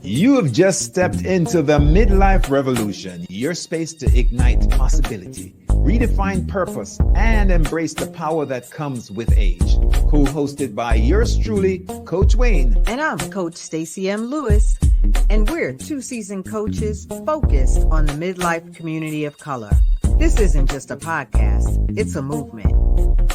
You have just stepped into the Midlife Revolution, your space to ignite possibility, redefine purpose, and embrace the power that comes with age. Co-hosted by yours truly, Coach Wayne. And I'm Coach Stacy M. Lewis. And we're two seasoned coaches focused on the midlife community of color. This isn't just a podcast, it's a movement.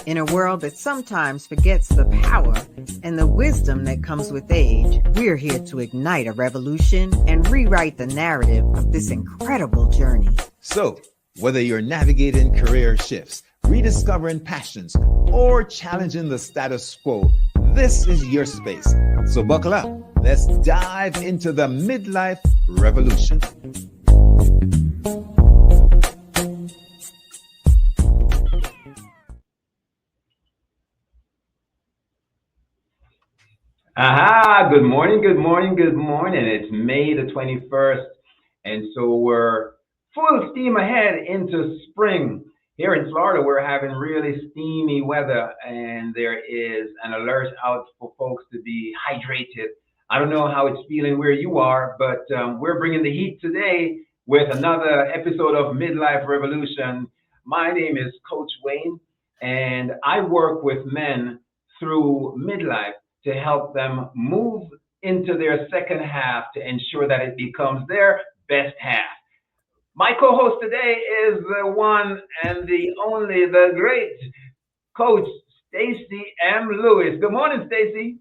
In a world that sometimes forgets the power and the wisdom that comes with age, we're here to ignite a revolution and rewrite the narrative of this incredible journey. So, whether you're navigating career shifts, rediscovering passions, or challenging the status quo, this is your space. So buckle up. Let's dive into the Midlife Revolution. Aha, good morning. It's May the 21st, and so we're full steam ahead into spring. Here in Florida, we're having really steamy weather, and there is an alert out for folks to be hydrated. I don't know how it's feeling where you are, but we're bringing the heat today with another episode of Midlife Revolution. My name is Coach Wayne, and I work with men through midlife to help them move into their second half to ensure that it becomes their best half. My co-host today is the one and the only, the great Coach Stacy M. Lewis. Good morning, Stacy.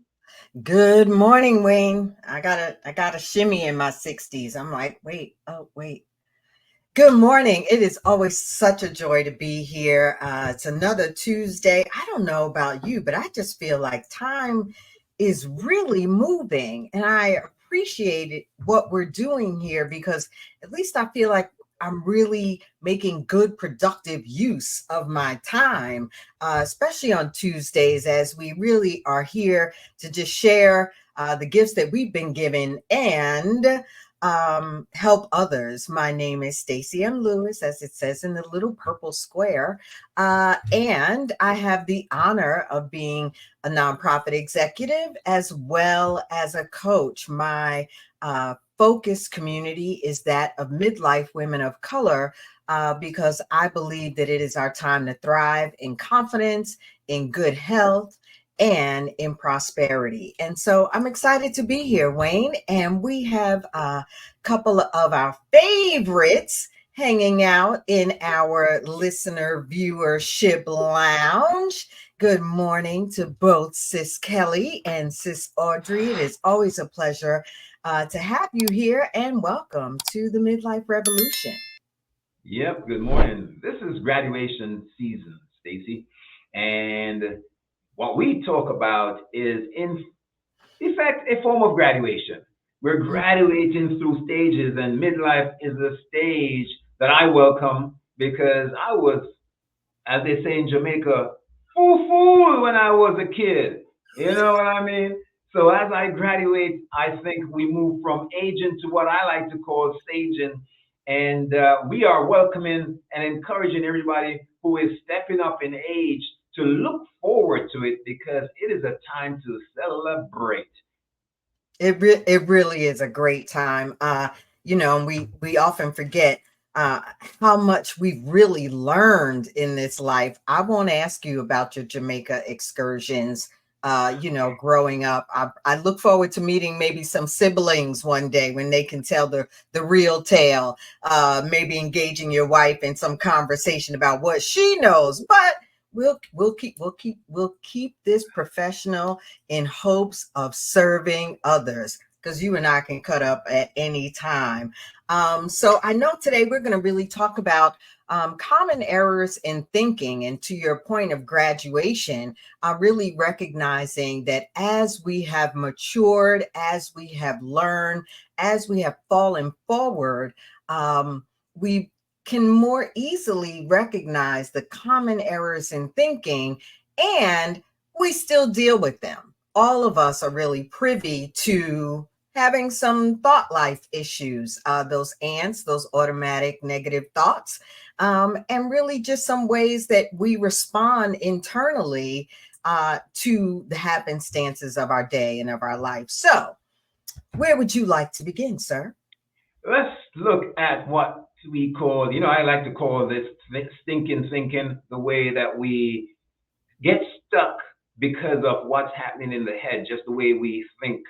Good morning, Wayne. I got a shimmy in my 60s. I'm like, wait. Good morning. It is always such a joy to be here. It's another Tuesday. I don't know about you, but I just feel like time is really moving, and I appreciate what we're doing here because at least I feel like I'm really making good, productive use of my time, especially on Tuesdays, as we really are here to just share the gifts that we've been given and help others. My name is Stacy M. Lewis, as it says in the little purple square, and I have the honor of being a nonprofit executive as well as a coach. My focus community is that of midlife women of color, because I believe that it is our time to thrive in confidence, in good health, and in prosperity. And so I'm excited to be here, Wayne, and we have a couple of our favorites hanging out in our listener viewership lounge. Good morning to both Sis Kelly and Sis Audrey. It is always a pleasure to have you here, and welcome to the Midlife Revolution. Yep, good morning. This is graduation season, Stacy, and what we talk about is, in effect, a form of graduation. We're graduating through stages, and midlife is a stage that I welcome because I was, as they say in Jamaica, fool when I was a kid. You know what I mean? So as I graduate, I think we move from aging to what I like to call staging. And we are welcoming and encouraging everybody who is stepping up in age to look forward to it because it is a time to celebrate. It really is a great time. We often forget how much we've really learned in this life. I won't ask you about your Jamaica excursions. Growing up, I look forward to meeting maybe some siblings one day when they can tell the real tale, maybe engaging your wife in some conversation about what she knows, but we'll keep this professional in hopes of serving others, because you and I can cut up at any time. So I know today we're going to really talk about common errors in thinking, and to your point of graduation, really recognizing that as we have matured, as we have learned, as we have fallen forward, we can more easily recognize the common errors in thinking, and we still deal with them. All of us are really privy to having some thought life issues, those ants, those automatic negative thoughts, and really just some ways that we respond internally to the happenstances of our day and of our life. So Where would you like to begin, sir? Let's look at what we call, I like to call this stinking thinking, the way that we get stuck because of what's happening in the head, just the way we think.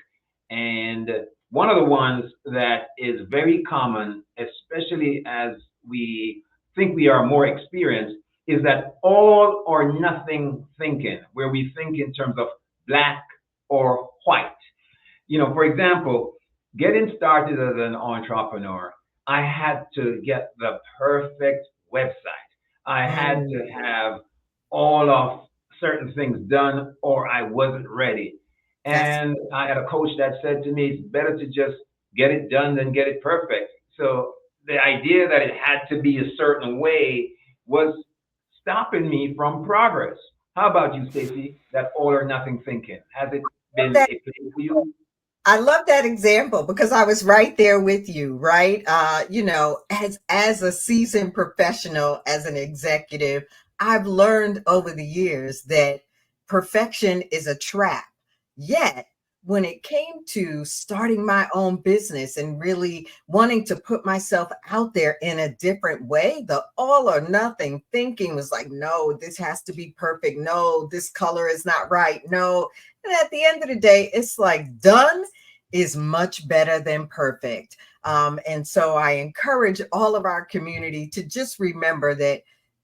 And one of the ones that is very common, especially as we think we are more experienced, is that all or nothing thinking, where we think in terms of black or white. For example, getting started as an entrepreneur, I had to get the perfect website. I had to Mm, have all of certain things done or I wasn't ready. that's And I had a coach that said to me, it's better to just get it done than get it perfect. So the idea that it had to be a certain way was stopping me from progress. How about you, Stacy? That all or nothing thinking. Has it been that. a thing for you? I love that example because I was right there with you, right? As a seasoned professional, as an executive, I've learned over the years that perfection is a trap. Yet, when it came to starting my own business and really wanting to put myself out there in a different way, the all or nothing thinking was like, no, this has to be perfect. No, this color is not right. No. And at the end of the day, it's like done is much better than perfect. And so I encourage all of our community to just remember that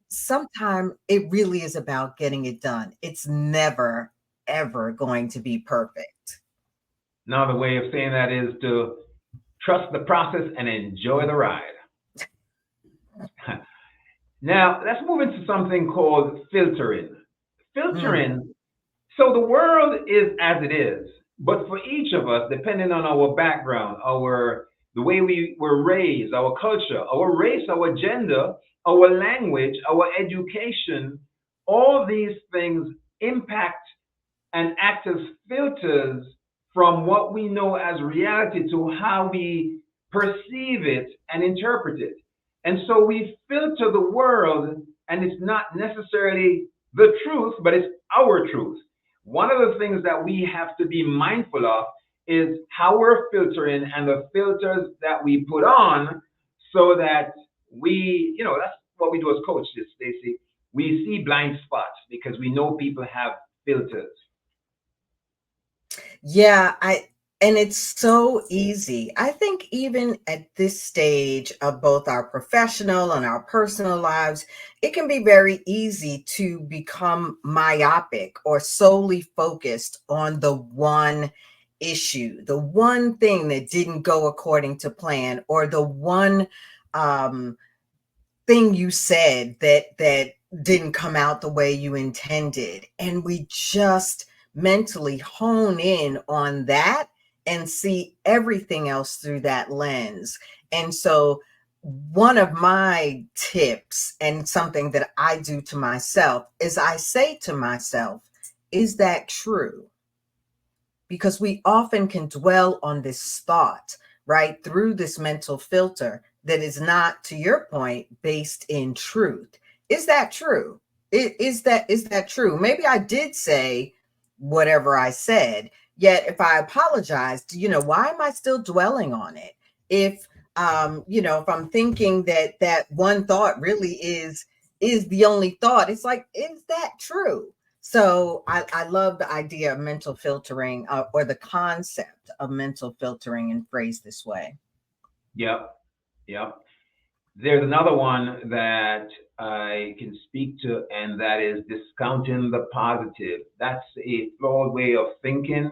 sometimes it really is about getting it done. It's never, ever going to be perfect. Another way of saying that is to trust the process and enjoy the ride. Now, let's move into something called filtering. Mm, Filtering, so the world is as it is, but for each of us, depending on our background, the way we were raised, our culture, our race, our gender, our language, our education, all these things impact and act as filters from what we know as reality to how we perceive it and interpret it. And so we filter the world, and it's not necessarily the truth, but it's our truth. One of the things that we have to be mindful of is how we're filtering and the filters that we put on so that that's what we do as coaches, Stacy. We see blind spots because we know people have filters. yeah, and it's so easy. I think even at this stage of both our professional and our personal lives, it can be very easy to become myopic or solely focused on the one issue, the one thing that didn't go according to plan, or the one um, thing you said that didn't come out the way you intended, and we just mentally hone in on that and see everything else through that lens. And so one of my tips and something that I do to myself is I say to myself, is that true? Because we often can dwell on this thought, right, through this mental filter that is not, to your point, based in truth. Is that true? Is that true? Maybe I did say whatever I said, yet if I apologized, why am I still dwelling on it? If I'm thinking that one thought really is the only thought, it's like, is that true? So I love the idea of mental filtering, or the concept of mental filtering, and phrased this way. Yep, yep. There's another one that I can speak to, and that is discounting the positive. That's a flawed way of thinking.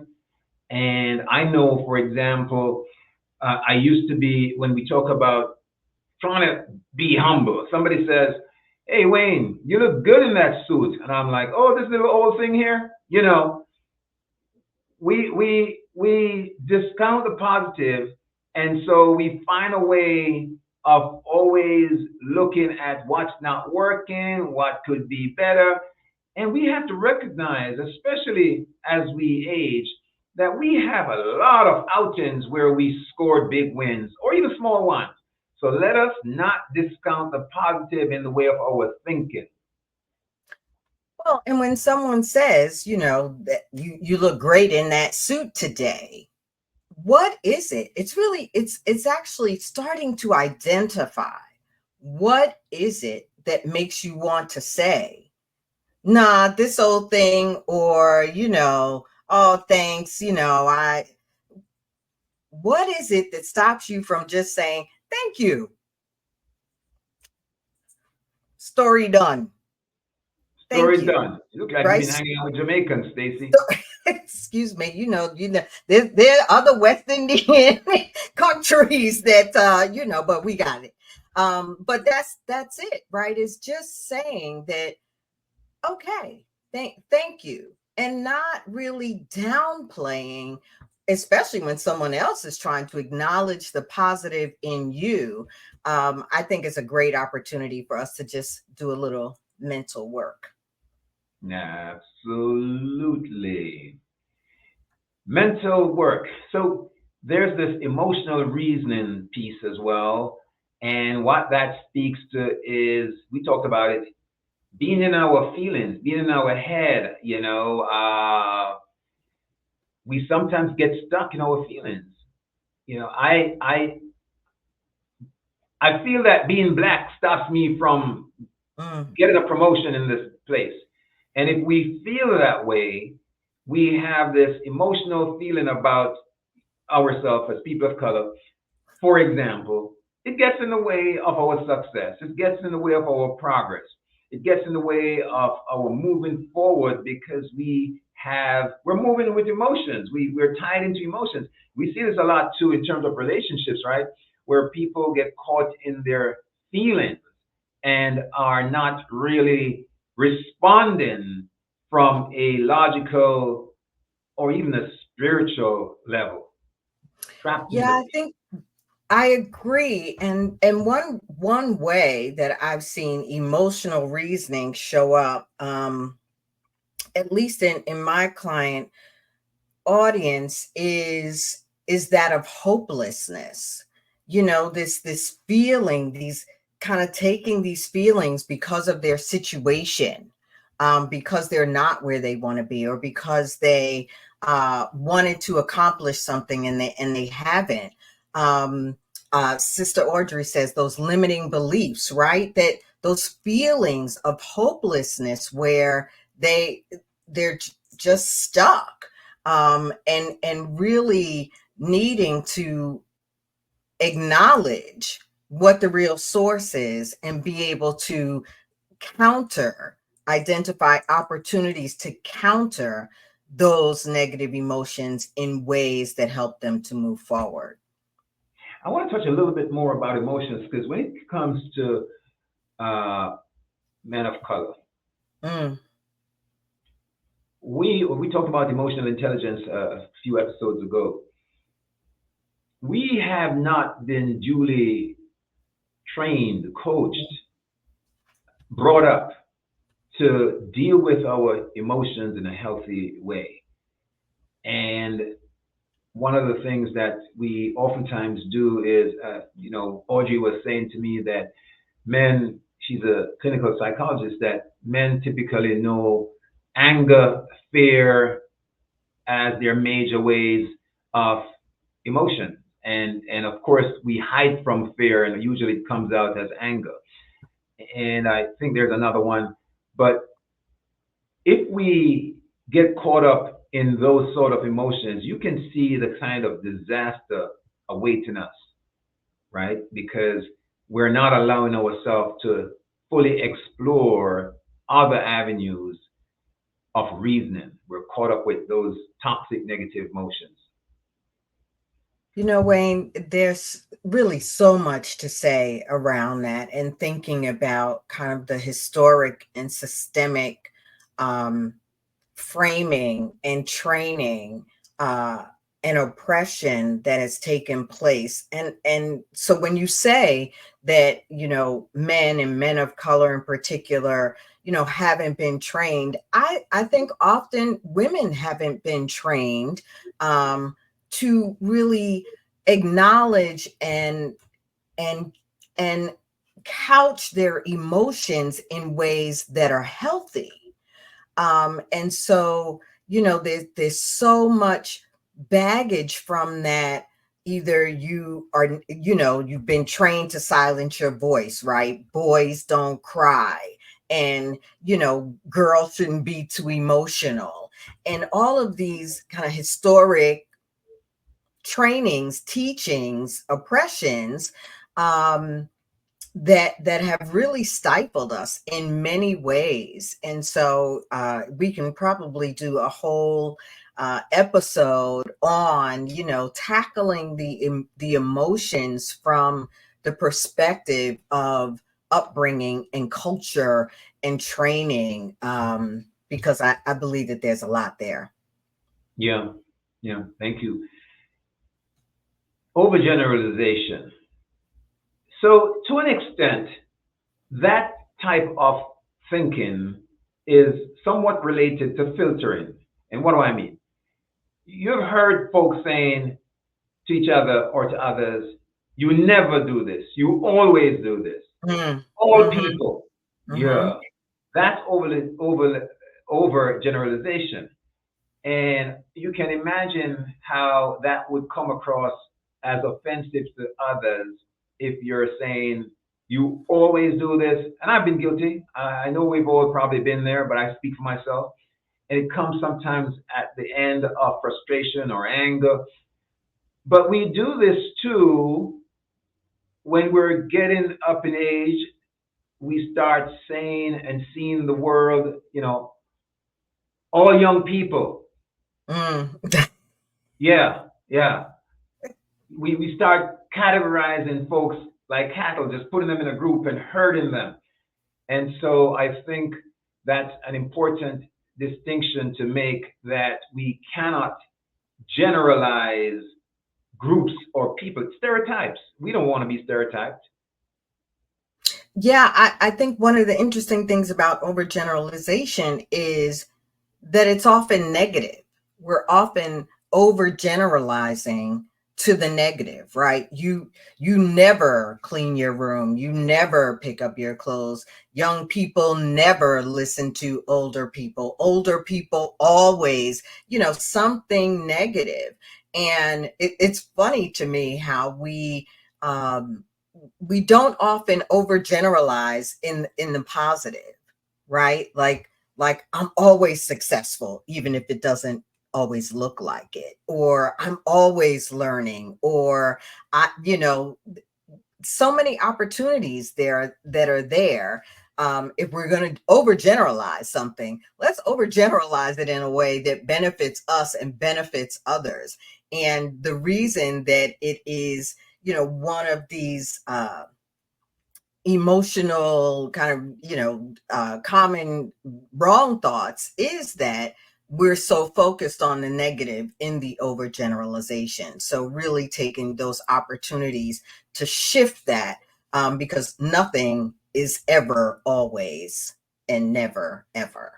And I know, for example, I used to be, when we talk about trying to be humble, somebody says, "Hey, Wayne, you look good in that suit." And I'm like, "Oh, this little old thing here?" We discount the positive, and so we find a way of always looking at what's not working, what could be better, and we have to recognize, especially as we age, that we have a lot of outings where we scored big wins or even small ones. So let us not discount the positive in the way of our thinking. Well, and when someone says, that you look great in that suit today, what is it? It's actually starting to identify what is it that makes you want to say, nah, this old thing, or, oh, thanks, what is it that stops you from just saying, thank you, story done, thank Story you, done. You look like you've right? been hanging out with Jamaicans, Stacy. So, excuse me, there are other West Indian countries that, but we got it. But that's it, right? It's just saying that, okay, thank you, and not really downplaying, especially when someone else is trying to acknowledge the positive in you. I think it's a great opportunity for us to just do a little mental work. Absolutely. Mental work. So there's this emotional reasoning piece as well. And what that speaks to is we talked about it being in our feelings, being in our head, we sometimes get stuck in our feelings. You know, I feel that being black stops me from Mm, getting a promotion in this place. And if we feel that way, we have this emotional feeling about ourselves as people of color. For example, it gets in the way of our success. It gets in the way of our progress. It gets in the way of our moving forward because we're moving with emotions. We're tied into emotions. We see this a lot too in terms of relationships, right? Where people get caught in their feelings and are not really responding from a logical or even a spiritual level, trapped in yeah, the I think I agree. And one way that I've seen emotional reasoning show up, at least in my client audience, is that of hopelessness. This feeling, these kind of taking these feelings because of their situation, because they're not where they want to be, or because they wanted to accomplish something and they haven't. Sister Audrey says those limiting beliefs, right? That those feelings of hopelessness where they're just stuck, and really needing to acknowledge what the real source is and be able to counter, identify opportunities to counter those negative emotions in ways that help them to move forward. I want to touch a little bit more about emotions because when it comes to uh, men of color, Mm, we talked about emotional intelligence a few episodes ago. We have not been duly trained, coached, brought up to deal with our emotions in a healthy way. And one of the things that we oftentimes do is, Audrey was saying to me that men, she's a clinical psychologist, that men typically know anger, fear as their major ways of emotion. And of course, we hide from fear, and usually it comes out as anger. And I think there's another one. But if we get caught up in those sort of emotions, you can see the kind of disaster awaiting us, right? Because we're not allowing ourselves to fully explore other avenues of reasoning. We're caught up with those toxic negative emotions. Wayne, there's really so much to say around that, and thinking about kind of the historic and systemic um, framing and training, uh, and oppression that has taken place. And so when you say that, men and men of color in particular, haven't been trained, I think often women haven't been trained, to really acknowledge and and couch their emotions in ways that are healthy. And so, there's so much baggage from that. Either you are, you've been trained to silence your voice, right? Boys don't cry, and girls shouldn't be too emotional, and all of these kind of historic trainings, teachings, oppressions, um, that have really stifled us in many ways. And so we can probably do a whole episode on, tackling the emotions from the perspective of upbringing and culture and training, because I believe that there's a lot there. Yeah, yeah, thank you. Overgeneralization. So, to an extent, that type of thinking is somewhat related to filtering. And what do I mean? You've heard folks saying to each other or to others, you never do this, you always do this. Mm, All mm-hmm, people. mm-hmm. Yeah. That's over generalization. And you can imagine how that would come across as offensive to others if you're saying, you always do this. And I've been guilty. I know we've all probably been there, but I speak for myself. And it comes sometimes at the end of frustration or anger. But we do this too when we're getting up in age. We start saying and seeing the world, all young people. Mm. Yeah, yeah. We start categorizing folks like cattle, just putting them in a group and herding them. And so I think that's an important distinction to make, that we cannot generalize groups or people. Stereotypes. We don't want to be stereotyped. Yeah, I think one of the interesting things about overgeneralization is that it's often negative. We're often overgeneralizing to the negative, right? You never clean your room, you never pick up your clothes. Young people never listen to older people. Older people always, something negative. And it's funny to me how um, we don't often overgeneralize in the positive, right? Like I'm always successful, even if it doesn't always look like it, or I'm always learning, or so many opportunities there that are there. If we're going to overgeneralize something, let's overgeneralize it in a way that benefits us and benefits others. And the reason that it is, one of these emotional kind of common wrong thoughts is that we're so focused on the negative in the overgeneralization. So really taking those opportunities to shift that, because nothing is ever always and never ever.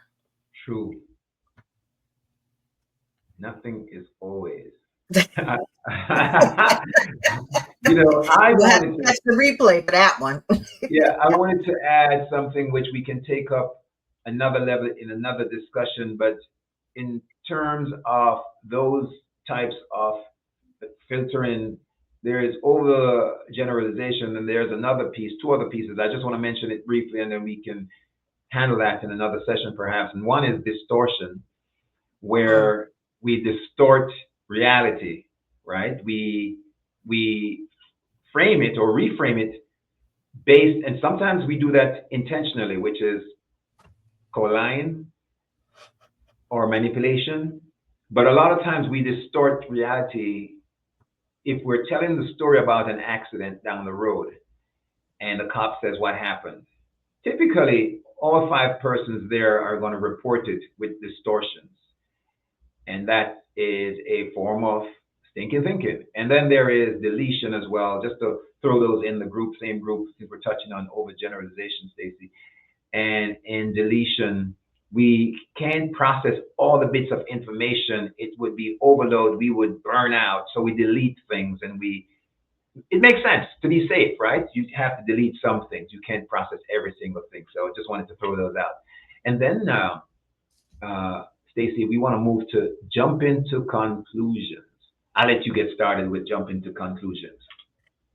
True. Nothing is always. I We'll have to wanted to, catch the replay for that one. yeah, I wanted to add something which we can take up another level in another discussion, but in terms of those types of filtering, there is over generalization, and there's another piece, two other pieces. I just want to mention it briefly, and then we can handle that in another session perhaps. And one is distortion, Mm, where we distort reality, right? We frame it or reframe it based, and sometimes we do that intentionally, which is co-lying or manipulation. But a lot of times we distort reality if we're telling the story about an accident down the road and the cop says what happened. Typically, all five persons there are going to report it with distortions. And that is a form of stinking thinking. And then there is deletion as well, just to throw those in the group, same group, since we're touching on overgeneralization, Stacy. And in deletion, we can't process all the bits of information. It would be overload. We would burn out. So we delete things, and it makes sense to be safe, right? You have to delete some things. You can't process every single thing. So I just wanted to throw those out. And then, Stacy, we want to move to jump into conclusions. I'll let you get started with jumping to conclusions.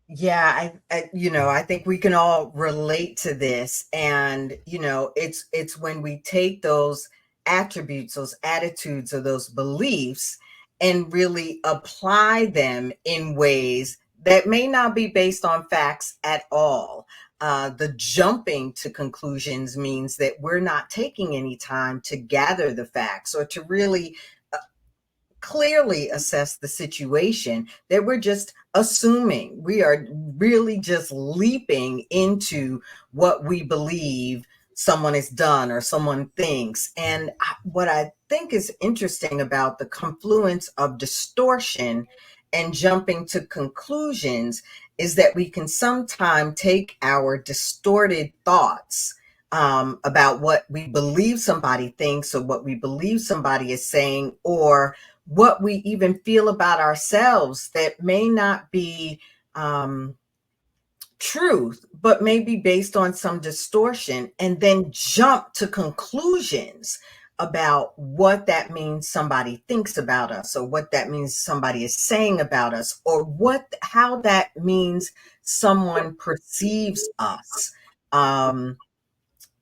Yeah, I think we can all relate to this. And, it's when we take those attributes, those attitudes, or those beliefs and really apply them in ways that may not be based on facts at all. The jumping to conclusions means that we're not taking any time to gather the facts or to really clearly assess the situation, that we're just assuming. We are really just leaping into what we believe someone has done or someone thinks. And what I think is interesting about the confluence of distortion and jumping to conclusions is that we can sometimes take our distorted thoughts about what we believe somebody thinks or what we believe somebody is saying, or what we even feel about ourselves that may not be truth, but may be based on some distortion, and then jump to conclusions about what that means somebody thinks about us, or what that means somebody is saying about us, or how that means someone perceives us. Um,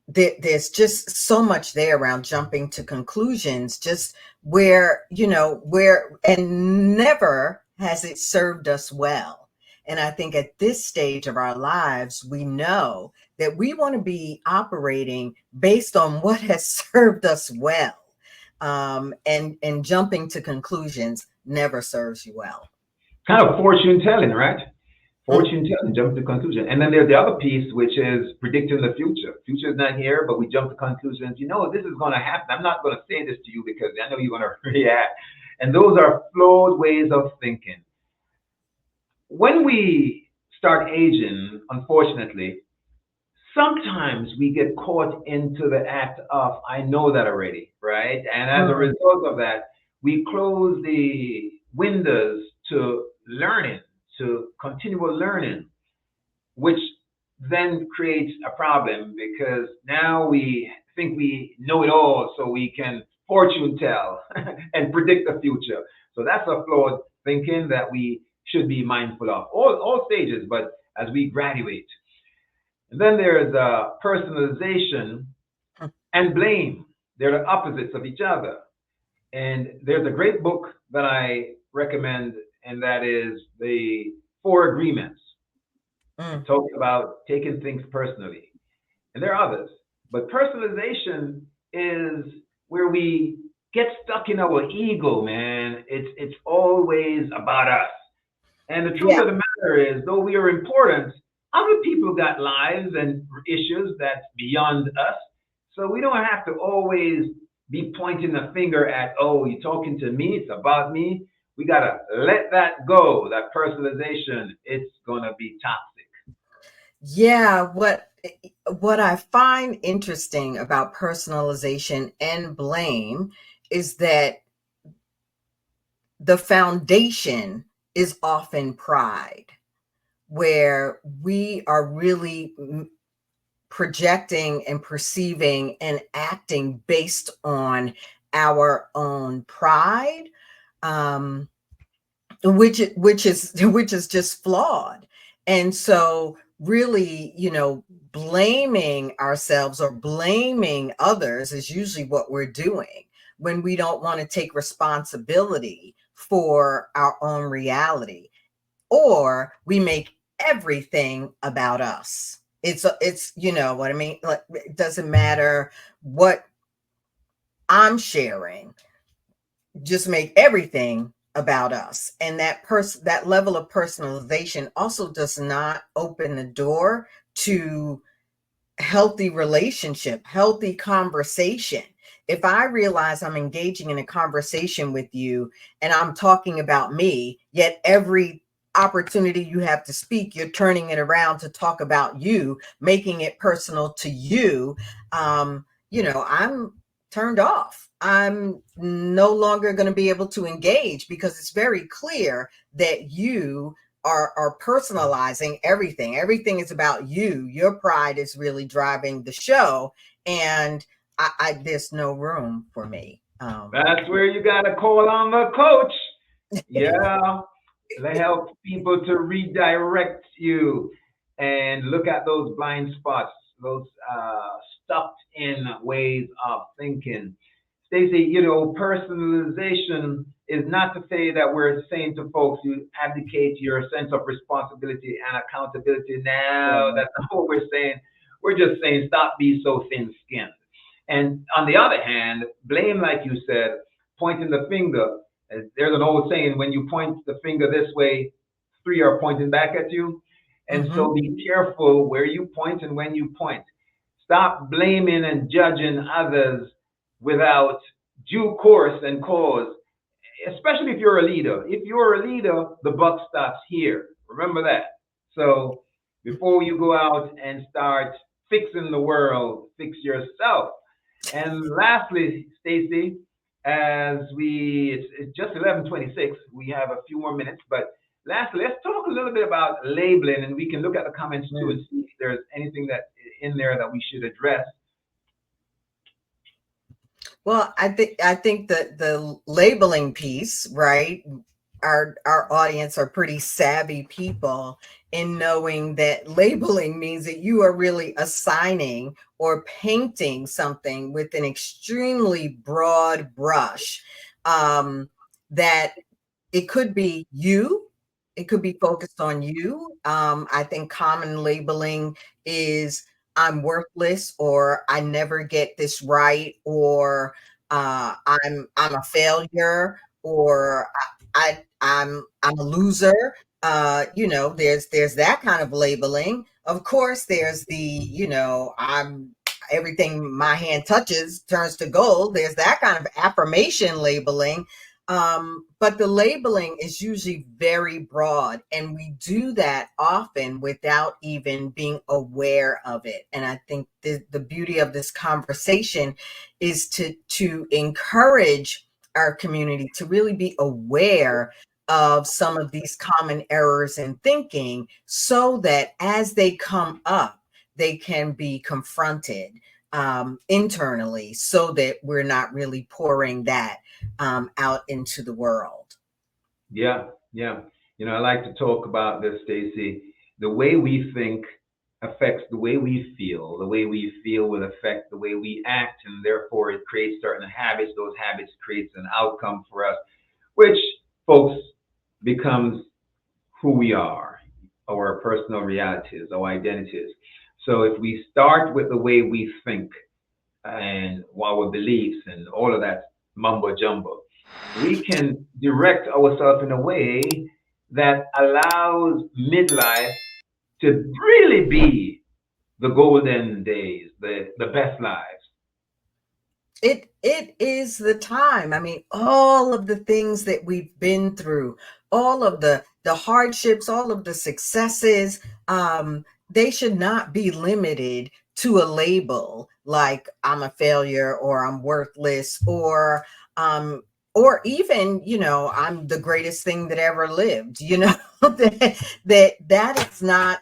there's just so much there around jumping to conclusions, just and never has it served us well. And I think at this stage of our lives, we know that we want to be operating based on what has served us well. And jumping to conclusions never serves you well. Kind of fortune telling, right? Fortune telling, jump to conclusion. And then there's the other piece, which is predicting the future. Future is not here, but we jump to conclusions. This is going to happen. I'm not going to say this to you because I know you're going to react. And those are flawed ways of thinking. When we start aging, unfortunately, sometimes we get caught into the act of, I know that already, right? And as a Mm. result of that, we close the windows to learning, to continual learning, which then creates a problem because now we think we know it all, so we can fortune tell and predict the future. So that's a flawed thinking that we should be mindful of, all stages, but as we graduate. And then there's personalization and blame. They're the opposites of each other. And there's a great book that I recommend, and that is The Four Agreements. It Mm. talks about taking things personally. And there are others. But personalization is where we get stuck in our ego, man. It's always about us. And the truth Yeah. of the matter is, though we are important, other people got lives and issues that's beyond us. So we don't have to always be pointing the finger at, oh, you're talking to me, it's about me. We got to let that go, that personalization. It's going to be toxic. Yeah, what I find interesting about personalization and blame is that the foundation is often pride, where we are really projecting and perceiving and acting based on our own pride, um, which is just flawed. And so really, blaming ourselves or blaming others is usually what we're doing when we don't want to take responsibility for our own reality, or we make everything about us. It's you know what I mean? Like, it doesn't matter what I'm sharing, just make everything about us. And that level of personalization also does not open the door to healthy relationship, healthy conversation. If I realize I'm engaging in a conversation with you and I'm talking about me, yet every opportunity you have to speak, you're turning it around to talk about you, making it personal to you, I'm turned off. I'm no longer going to be able to engage because it's very clear that you are personalizing everything. Everything is about you. Your pride is really driving the show, and I there's no room for me. That's where you got to call on the coach. Yeah, they help people to redirect you and look at those blind spots, those stuck in ways of thinking. Stacey, personalization is not to say that we're saying to folks you abdicate your sense of responsibility and accountability. Now, Right. that's not what we're saying. We're just saying stop being so thin-skinned. And on the other hand, blame, like you said, pointing the finger. There's an old saying: when you point the finger this way, three are pointing back at you. And Mm-hmm. so be careful where you point and when you point. Stop blaming and judging others without due course and cause, especially if you're a leader. If you're a leader, the buck stops here. Remember that. So before you go out and start fixing the world, fix yourself. And lastly, Stacy, as it's just 11:26, we have a few more minutes, but lastly, let's talk a little bit about labeling, and we can look at the comments too and see if there's anything that in there that we should address. Well, I think that the labeling piece, right? Our audience are pretty savvy people in knowing that labeling means that you are really assigning or painting something with an extremely broad brush. That it could be you, it could be focused on you. I think common labeling is I'm worthless, or I never get this right, or I'm a failure, or I'm a loser. There's that kind of labeling. Of course, there's the, I'm everything my hand touches turns to gold. There's that kind of affirmation labeling. But the labeling is usually very broad, and we do that often without even being aware of it. And I think the beauty of this conversation is to encourage our community to really be aware of some of these common errors in thinking, so that as they come up, they can be confronted internally, so that we're not really pouring that out into the world. Yeah, yeah. I like to talk about this, Stacy. The way we think affects the way we feel. The way we feel will affect the way we act, and therefore it creates certain habits. Those habits creates an outcome for us, which, folks, becomes who we are, our personal realities, our identities. So if we start with the way we think and our beliefs and all of that mumbo jumbo, we can direct ourselves in a way that allows midlife to really be the golden days, the best lives. It is the time. I mean, all of the things that we've been through, all of the hardships, all of the successes, they should not be limited to a label like I'm a failure, or I'm worthless, um or even, I'm the greatest thing that ever lived, that is not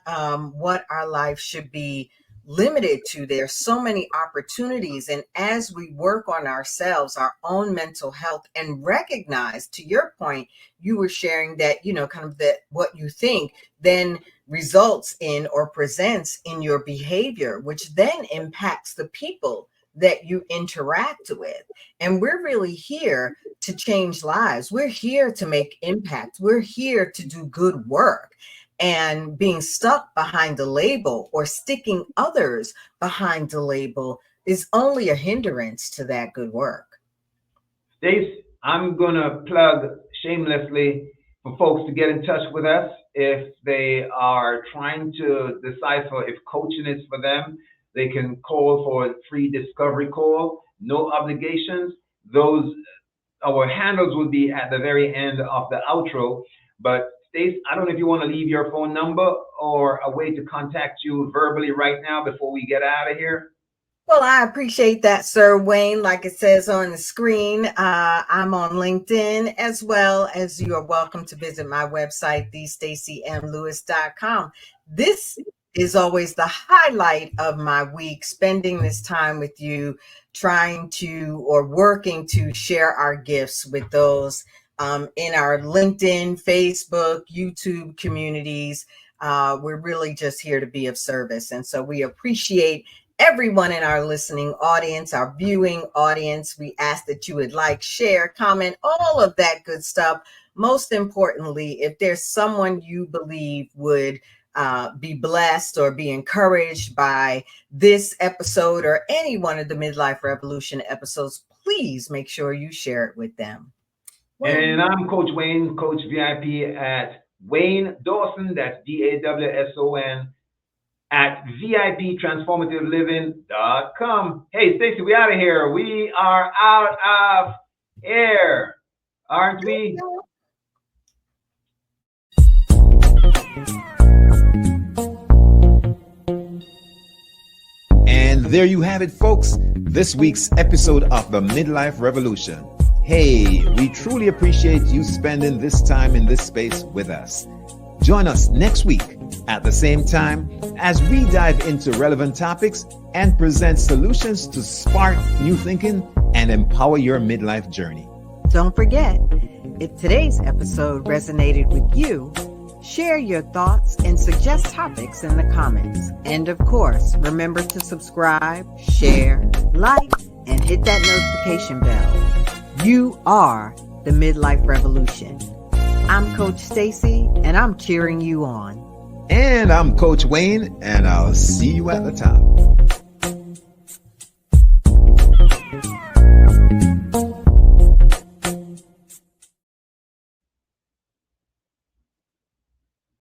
what our life should be limited to. There's so many opportunities, and as we work on ourselves, our own mental health, and recognize, to your point, you were sharing that, kind of that what you think then results in or presents in your behavior, which then impacts the people that you interact with. And we're really here to change lives. We're here to make impact. We're here to do good work. And being stuck behind the label or sticking others behind the label is only a hindrance to that good work. Stace, I'm going to plug shamelessly for folks to get in touch with us if they are trying to decipher if coaching is for them. They can call for a free discovery call, no obligations. Those Our handles will be at the very end of the outro. But Stace, I don't know if you want to leave your phone number or a way to contact you verbally right now before we get out of here. Well, I appreciate that, Sir Wayne. Like it says on the screen, I'm on LinkedIn, as well as you are welcome to visit my website, thestacymlewis.com. This is always the highlight of my week, spending this time with you, trying to or working to share our gifts with those in our LinkedIn, Facebook, YouTube communities. We're really just here to be of service. And so we appreciate everyone in our listening audience, our viewing audience. We ask that you would like, share, comment, all of that good stuff. Most importantly, if there's someone you believe would be blessed or be encouraged by this episode or any one of the Midlife Revolution episodes, please make sure you share it with them. And I'm Coach Wayne, Coach VIP at Wayne Dawson, that's DAWSON, at VIPTransformativeLiving.com. Hey, Stacy, we out of here. We are out of air, aren't we? And there you have it, folks. This week's episode of the Midlife Revolution. Hey, we truly appreciate you spending this time in this space with us. Join us next week at the same time as we dive into relevant topics and present solutions to spark new thinking and empower your midlife journey. Don't forget, if today's episode resonated with you, share your thoughts and suggest topics in the comments. And of course, remember to subscribe, share, like, and hit that notification bell. You are the Midlife Revolution. I'm Coach Stacy, and I'm cheering you on. And I'm Coach Wayne, and I'll see you at the top.